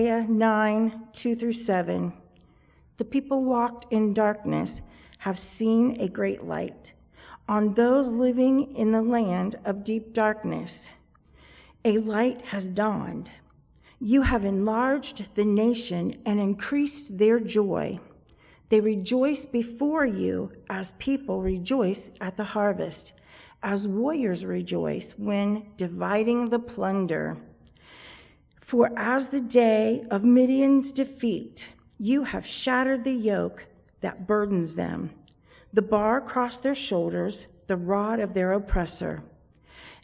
Isaiah 9, 2 through 7. The people walked in darkness have seen a great light. On those living in the land of deep darkness, a light has dawned. You have enlarged the nation and increased their joy. They rejoice before you as people rejoice at the harvest, as warriors rejoice when dividing the plunder. For as the day of Midian's defeat, you have shattered the yoke that burdens them, the bar across their shoulders, the rod of their oppressor.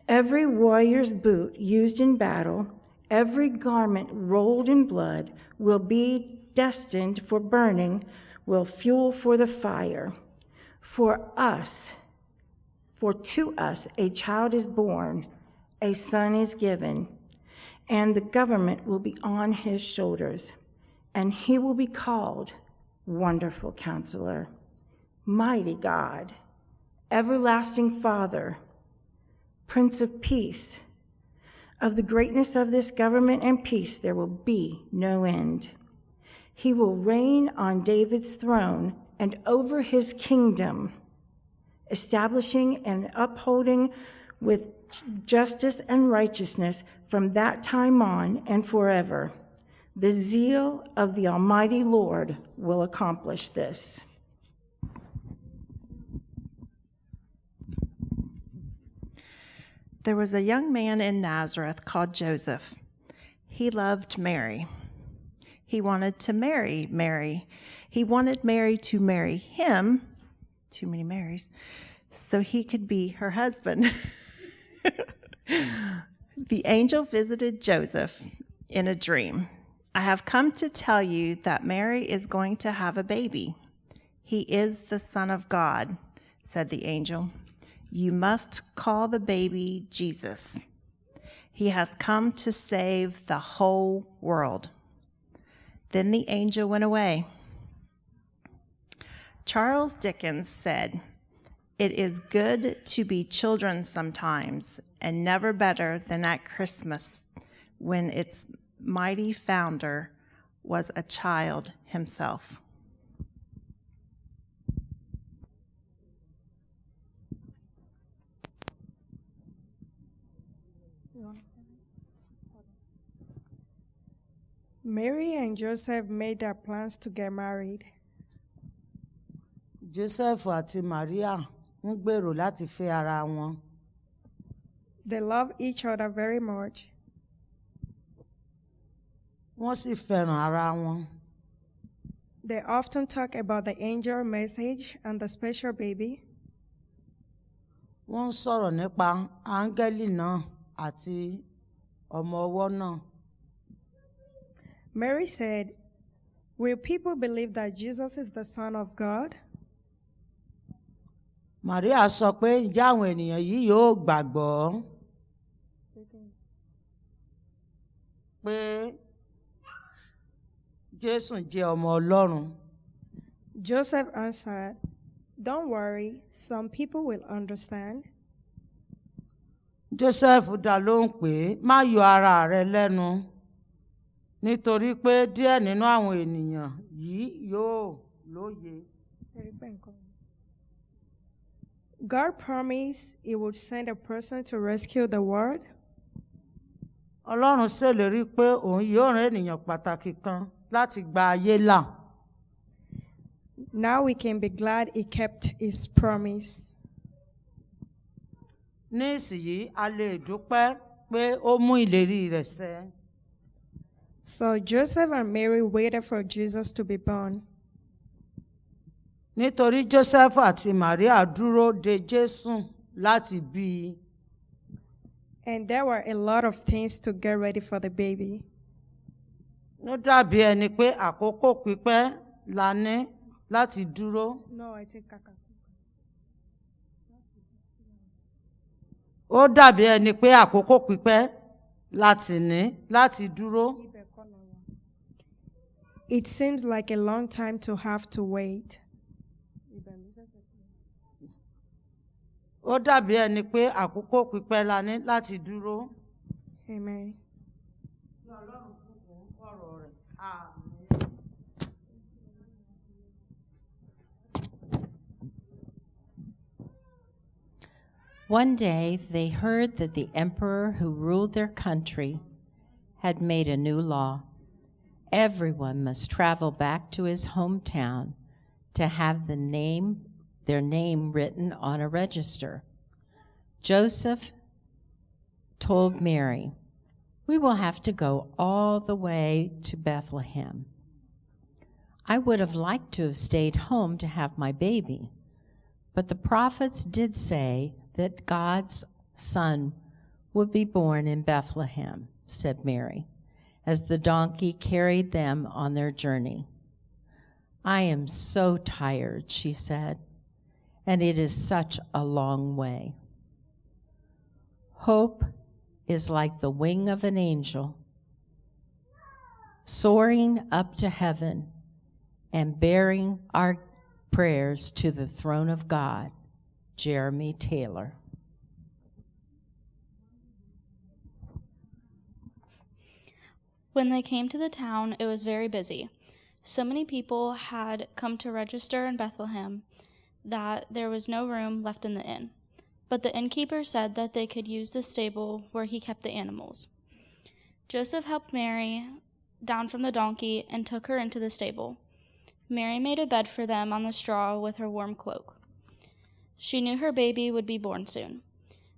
Every warrior's boot used in battle, every garment rolled in blood will be destined for burning, will fuel for the fire. For to us a child is born, a son is given, and the government will be on his shoulders, and he will be called Wonderful Counselor, Mighty God, Everlasting Father, Prince of Peace. Of the greatness of this government and peace there will be no end. He will reign on David's throne and over his kingdom, establishing and upholding with justice and righteousness from that time on and forever. The zeal of the Almighty Lord will accomplish this. There was a young man in Nazareth called Joseph. He loved Mary. He wanted to marry Mary. He wanted Mary to marry him, too many Marys, so he could be her husband. The angel visited Joseph in a dream. I have come to tell you that Mary is going to have a baby. He is the Son of God, said the angel. You must call the baby Jesus. He has come to save the whole world. Then the angel went away. Charles Dickens said, "It is good to be children sometimes, and never better than at Christmas, when its mighty founder was a child himself." Mary and Joseph made their plans to get married. Joseph àti Maria ń gbèrò láti fẹ́ ara wọn. They love each other very much. Wọ́n sì fẹ́ràn ara wọn. They often talk about the angel message and the special baby. Wọ́n ń sọ̀rọ̀ nípa áńgẹ́lì náà àti ọmọ ọwọ́ náà. Mary said, "Will people believe that Jesus is the Son of God?" Maria sọ pé ǹjẹ́ àwọn ènìyàn yìí yóò gbàgbọ́ pé Jésù jẹ́ ọmọ Ọlọ́run. Joseph answered, "Don't worry, some people will understand." Joseph dá lóhùn pé má yọ ara rẹ lẹ́nu, nítorí pé díẹ̀ nínú àwọn ènìyàn yìí yóò lóye. God promised he would send a person to rescue the world. Ọlọ́run ṣèlérí pé òun yóò rán ènìyàn pàtàkì kan láti gba ayé là. Now we can be glad he kept his promise. Ní ìsinyìí a lè dúpẹ́ pé ó mú ìlérí rẹ̀ ṣẹ. So Joseph and Mary waited for Jesus to be born. Nítorí Joseph àti Maria dúró de Jésù láti bí i. And there were a lot of things to get ready for the baby. Ó dàbí ẹni pé àkókò pípẹ́ la ní láti dúró. No, I think Kaka. Ó dàbí ẹni pé àkókò pípẹ́ láti ní láti dúró. It seems like a long time to have to wait. Ó dàbí ẹni pé àkókò pípẹ́ la ní láti dúró. Amen. Ọlọ́run fún ọ̀rọ̀ rẹ̀. One day they heard that the emperor who ruled their country had made a new law. Everyone must travel back to his hometown to have their name written on a register. Joseph told Mary, "We will have to go all the way to Bethlehem. I would have liked to have stayed home to have my baby, but the prophets did say that God's son would be born in Bethlehem," said Mary, as the donkey carried them on their journey. "I am so tired," she said, "and it is such a long way." Hope is like the wing of an angel, soaring up to heaven and bearing our prayers to the throne of God. Jeremy Taylor. When they came to the town, it was very busy. So many people had come to register in Bethlehem that there was no room left in the inn. But the innkeeper said that they could use the stable where he kept the animals. Joseph helped Mary down from the donkey and took her into the stable. Mary made a bed for them on the straw with her warm cloak. She knew her baby would be born soon.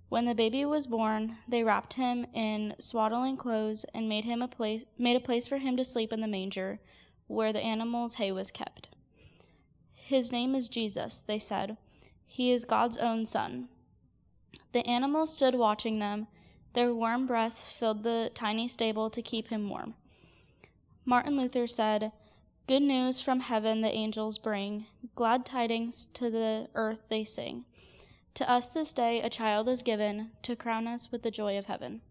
When the baby was born, they wrapped him in swaddling clothes and made a place for him to sleep in the manger, where the animals' hay was kept. "His name is Jesus," they said. "He is God's own son." The animals stood watching them. Their warm breath filled the tiny stable to keep him warm. Martin Luther said, "Good news from heaven the angels bring, glad tidings to the earth they sing. To us this day a child is given, to crown us with the joy of heaven."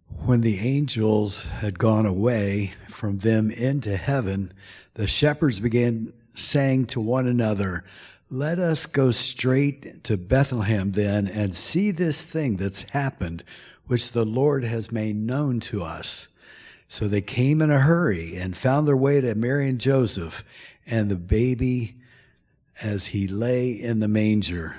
When the angels had gone away from them into heaven, the shepherds began saying to one another, "Let us go straight to Bethlehem then and see this thing that's happened, which the Lord has made known to us." So they came in a hurry and found their way to Mary and Joseph and the baby as he lay in the manger.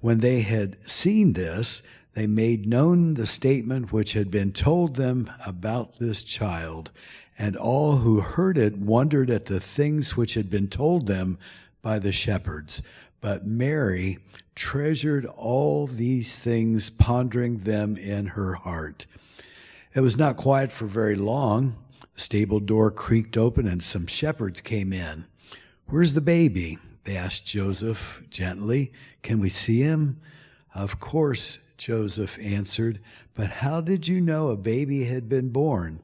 When they had seen this, they made known the statement which had been told them about this child, and all who heard it wondered at the things which had been told them by the shepherds. But Mary treasured all these things, pondering them in her heart. It was not quiet for very long. The stable door creaked open and some shepherds came in. "Where's the baby?" they asked Joseph gently. "Can we see him?" "Of course," Joseph answered, "but how did you know a baby had been born?"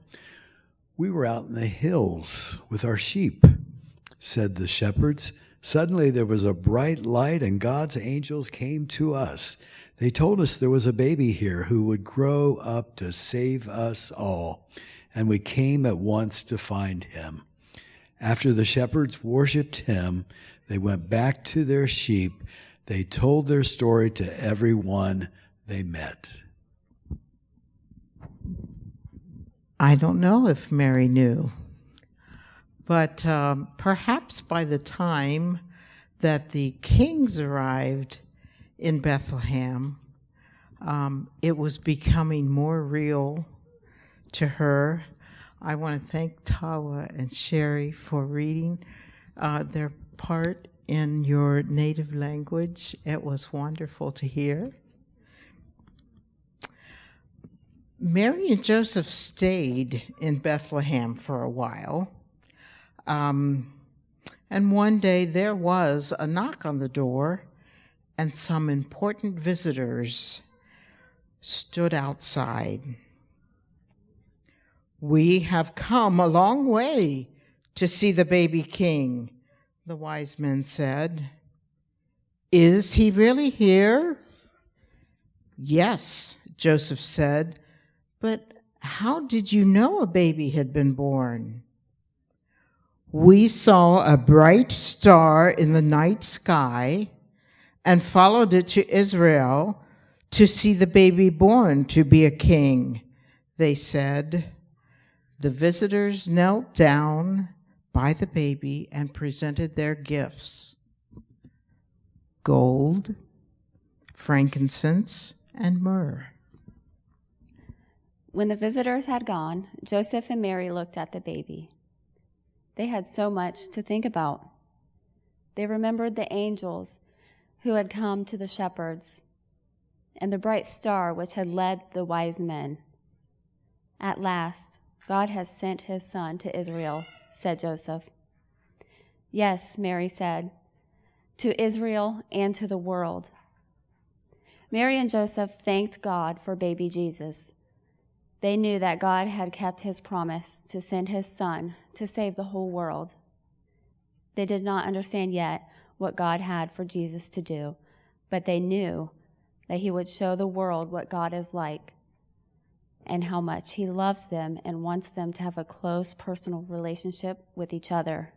"We were out in the hills with our sheep," said the shepherds. "Suddenly there was a bright light and God's angels came to us. They told us there was a baby here who would grow up to save us all, and we came at once to find him." After the shepherds worshipped him, they went back to their sheep. They told their story to everyone they met. I don't know if Mary knew, but perhaps by the time that the kings arrived in Bethlehem, it was becoming more real to her. I want to thank Tawa and Sherry for reading their part in your native language. It was wonderful to hear. Mary and Joseph stayed in Bethlehem for a while. And one day there was a knock on the door, and some important visitors stood outside. "We have come a long way to see the baby king," the wise men said. "Is he really here?" "Yes," Joseph said. "But how did you know a baby had been born?" "We saw a bright star in the night sky and followed it to Israel To see the baby born to be a king, they said. The visitors knelt down by the baby and presented their gifts: gold, frankincense, and myrrh. When the visitors had gone, Joseph and Mary looked at the baby. They had so much to think about. They remembered the angels who had come to the shepherds and the bright star which had led the wise men. At last, God has sent his son to Israel, said Joseph. Yes, Mary said, to Israel and to the world. Mary and Joseph thanked God for baby Jesus. They knew that God had kept his promise to send his son to save the whole world. They did not understand yet what God had for Jesus to do, but they knew that he would show the world what God is like and how much he loves them and wants them to have a close personal relationship with each other.